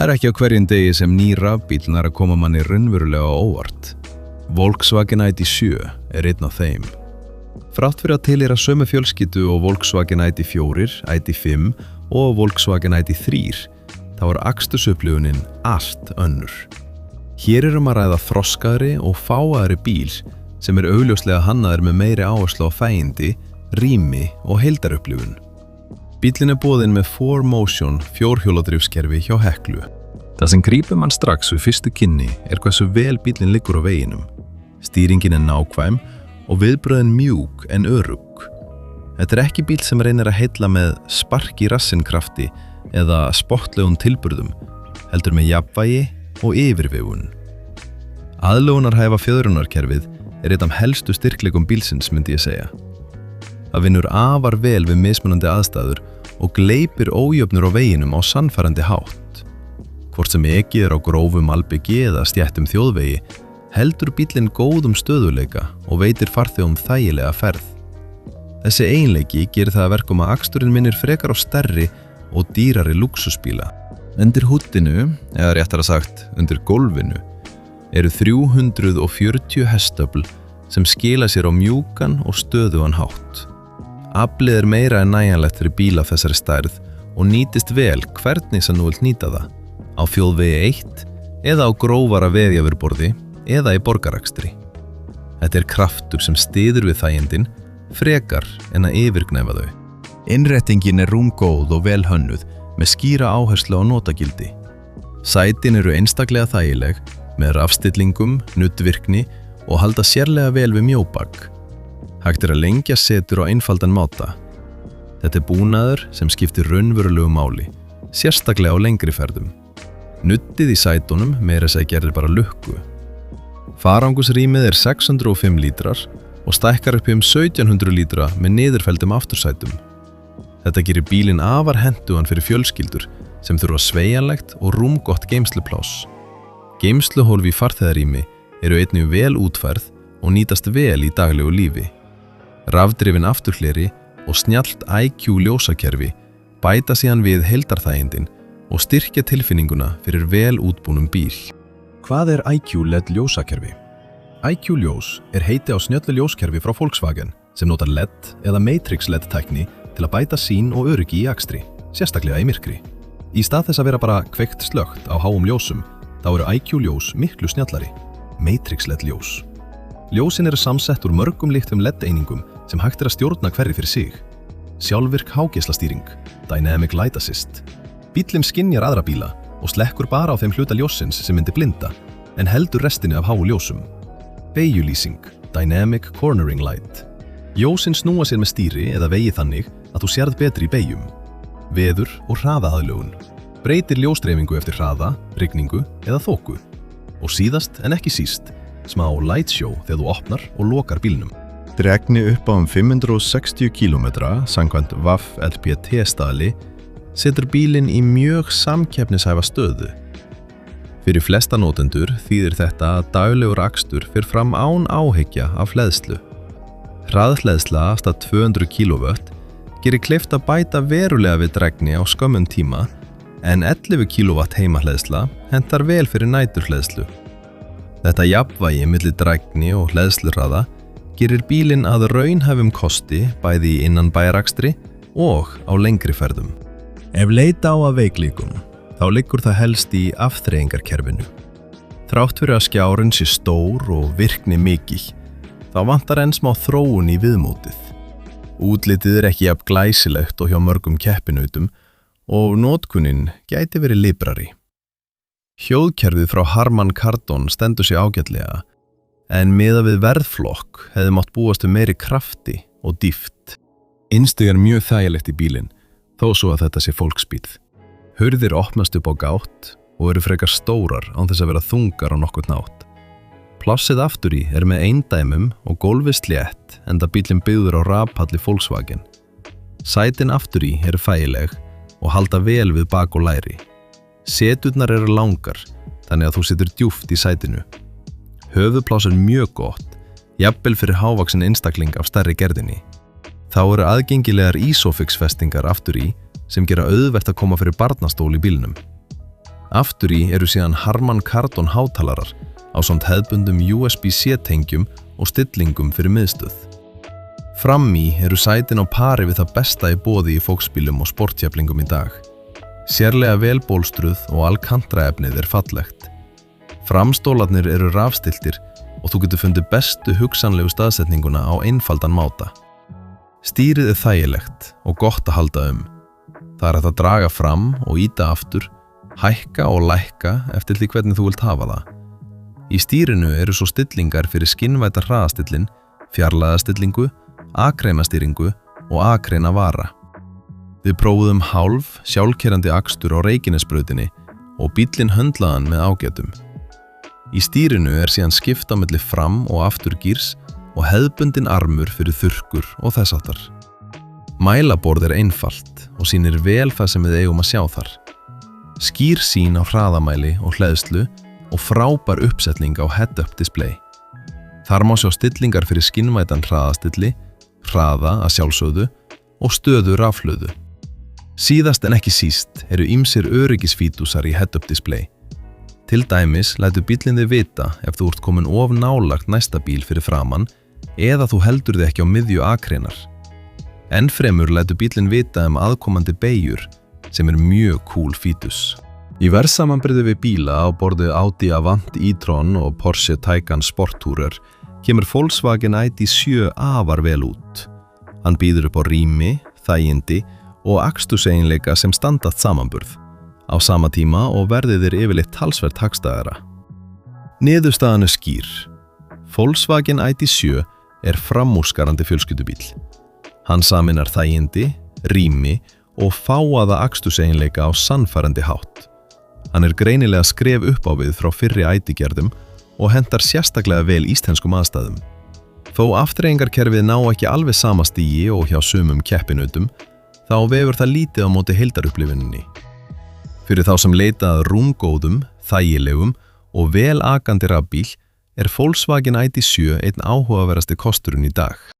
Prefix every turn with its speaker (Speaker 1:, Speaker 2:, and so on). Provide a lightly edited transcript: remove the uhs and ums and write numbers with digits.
Speaker 1: Það ekki á hverjum degi sem ný rafbíll nær að koma manni raunverulega á óvart. Volkswagen ID.7 einn af þeim. Þrátt fyrir að tilheyra sömu fjölskyldu og Volkswagen ID.4, ID.5 og Volkswagen ID.3, þá akstursupplifunin allt önnur. Hér að ræða þroskaðri og fáaðri bíl sem augljóslega hannaður með meiri áherslu á þægindi, rými og heildarupplifun. Bíllinn boðinn með 4Motion fjórhjóladrifskerfi hjá Heklu. Það sem grípur mann strax við fyrstu kynni hversu vel bíllinn liggur á veginum. Stýringin nákvæm og viðbröðin mjúk en örugg. Þetta ekki bíll sem reynir að heilla með spark í rassinnkrafti eða spottlegum tilburðum, heldur með jafnvægi og yfirvegun. Aðlögunarhæfa fjöðrunarkerfið einn af helstu styrkleikum bílsins, myndi ég segja. Það vinnur afar vel við mismunandi aðstæður og gleypir ójöfnur á veginum á sannfærandi hátt. Hvort sem ekið á grófum malbiki eða stjettum þjóðvegi, heldur bíllinn góðum stöðuleika og veitir farþegum þægilega ferð. Þessi eiginleiki gerir það að verkum að aksturinn minnir frekar á stærri og dýrari lúxusbíla. Undir húddinu, eða réttara sagt undir gólfinu, 340 hestöfl sem skila sér á mjúkan og stöðugan hátt. Aflið meira en nægjanlegt fyrir bíla af þessari stærð og nýtist vel hvernig sem þú vilt nýta það, á þjóðvegi 1 eða á grófara vegjavurborði eða í borgarakstri. Þetta kraftur sem styður við þægindin frekar en að yfirgnæfa þau. Innrettingin rúmgóð og vel hönnuð með skýra áherslu á notagildi. Sætin einstaklega þægileg með rafstillingum, nuddvirkni og halda sérlega vel við mjóbak. Hægt að lengja setur á einfaldan máta. Þetta búnaður sem skiptir raunverulegu máli, sérstaklega á lengri ferðum. Nuddið í sætunum meira að segja gerir bara lukku. Farangusrýmið 605 lítrar og stækkar upp 1700 lítra með niðurfelldum aftursætum. Þetta gerir bílinn afar hentugan fyrir fjölskyldur sem þurfa sveigjanlegt og rúmgott geymslupláss. Geymsluhólf í farþegarrými einnig vel útfærð og nýtast vel í daglegu lífi. Rafdrifin afturhleri og snjallt IQ ljósakerfi bæta síðan við heildarþægindin og styrkja tilfinninguna fyrir vel útbúnum bíl. Hvað IQ LED ljósakerfi? IQ ljós heiti á snjöllu ljóskerfi frá Volkswagen sem notar LED eða Matrix LED tækni til að bæta sýn og öryggi í akstri, sérstaklega í myrkri. Í stað þess að vera bara kveikt slökkt á háum ljósum, þá IQ ljós miklu snjallari, Matrix LED ljós. Ljósin samsett úr mörgum litlum LED-einingum sem hægt að stjórna hverri fyrir sig. Sjálfvirk hágeislastýring, Dynamic Light Assist. Bíllinn skynjar aðra bíla og slekkur bara á þeim hluta ljósins sem myndi blinda, en heldur restinni af háu ljósum. Beygjulýsing, Dynamic Cornering Light. Ljósin snúa sér með stýri eða vegi þannig að þú sérð betri í beygjum. Veður og hraðaaðlögun. Breytir ljósdreifingu eftir hraða, rigningu eða þoku. Og síðast en ekki síst, smá light show þegar þú opnar og lokar bílnum. Dregni upp á 560 km samkvæmt WAF LPT-staðli setur bílinn í mjög samkeppnishæfa stöðu. Fyrir flesta notendur þýðir þetta að daglegur akstur fer fram án áhyggja af hleðslu. Hraðhleðsla allt að 200 kW gerir kleift að bæta verulega við dregni á skömmum tíma, en 11 kW heimahleðsla hentar vel fyrir næturhleðslu. Þetta jafnvægi milli dregni og hleðsluhraða gerir bílinn að raunhæfum kosti bæði í innanbæjarakstri og á lengri ferðum. Ef leita á að veikleikum, þá liggur það helst í afþreyingarkerfinu. Þrátt fyrir að skjárinn sé stór og virkni mikil, þá vantar enn smá þróun í viðmótið. Útlitið ekki jafn glæsilegt og hjá mörgum keppinautum og notkunin gæti verið librari. Hljóðkerfið frá Harman Kardon stendur sig ágætlega, en miðað við verðflokk hefði mátt búast við meiri krafti og dýpt. Innstig mjög þægilegt í bílinn, þó svo að þetta sé fólksbíll. Hurðir opnast upp á gátt og frekar stórar án þess að vera þungar á nokkurn hátt. Plássið aftur í með eindæmum og gólfið slétt enda bíllinn byggður á rafpalli Volkswagen. Sætin aftur í þægileg og halda vel við bak og læri. Seturnar langar, þannig að þú situr djúpt í sætinu. Höfuðpláss mjög gott, jafnvel fyrir hávaksin einstakling af stærri gerðinni. Þá aðgengilegar Isofix festingar aftur í sem gera auðvelt að koma fyrir barnastól í bílnum. Aftur í eru síðan Harman Kardon hátalarar ásamt hefðbundum USB-C tengjum og stillingum fyrir miðstöð. Fram í eru sætin á pari við það besta í boði í fólksbílum og sportjaflingum í dag. Sérlega vel bólstruð og Alcantara-efnið fallegt. Framstólarnir eru rafstiltir og þú getur fundið bestu hugsanlegu staðsetninguna á einfaldan máta. Stýrið þægilegt og gott að halda Það er hægt að draga fram og ýta aftur, hækka og lækka eftir því hvernig þú vilt hafa það. Í stýrinu eru svo stillingar fyrir skinnvæta hraðastillin, fjarlægðastillingu, akreinastýringu og akreina vara. Við prófuðum hálf sjálfkeyrandi akstur á Reykjanesbrautinni og bíllinn höndlaðan með ágætum. Í stýrinu síðan skipt á milli fram- og afturgírs og hefðbundinn armur fyrir þurrkur og þess háttar. Mælaborð einfalt og sýnir vel það sem við eigum að sjá þar. Skýr sýn á hraðamæli og hleðslu og frábær uppsetning á head-up display. Þar má sjá stillingar fyrir skinnvætan hraðastilli, hraða að sjálfsögðu og stöðu rafhlöðu. Síðast en ekki síst eru ýmsir öryggisfítúsar í head-up display. Til dæmis lætur bíllinn þig vita ef þú ert komin of nálagt næsta bíl fyrir framan eða þú heldur þig ekki á miðju akreinar. Ennfremur lætur bíllinn vita aðkomandi beygjur sem mjög cool fítus. Í verðsamanburði við bíla á borðu Audi Avant e-tron og Porsche Taycan Sport Tourer kemur Volkswagen ID.7 afar vel út. Hann býður upp á rými, þægindi og aksturseiginleika sem standast samanburð, á sama tíma og verðið yfirleitt talsvert hagstæðara. Niðurstaðan skýr. Volkswagen ID.7 framúrskarandi fjölskyldubíll. Hann sameinar þægindi, rými og fáaða aksturseiginleika á sannfærandi hátt. Hann greinilega skref upp á við frá fyrri ID-gerðum og hentar sérstaklega vel íslenskum aðstæðum. Þó afþreyingarkerfið ná ekki alveg sama stigi og hjá sumum keppinautum, þá vefur það lítið á móti heildarupplifuninni. Fyrir þá sem leita að rúmgóðum, þægilegum og vel akandi rafbíl Volkswagen ID.7 einn áhugaverðasti kosturinn í dag.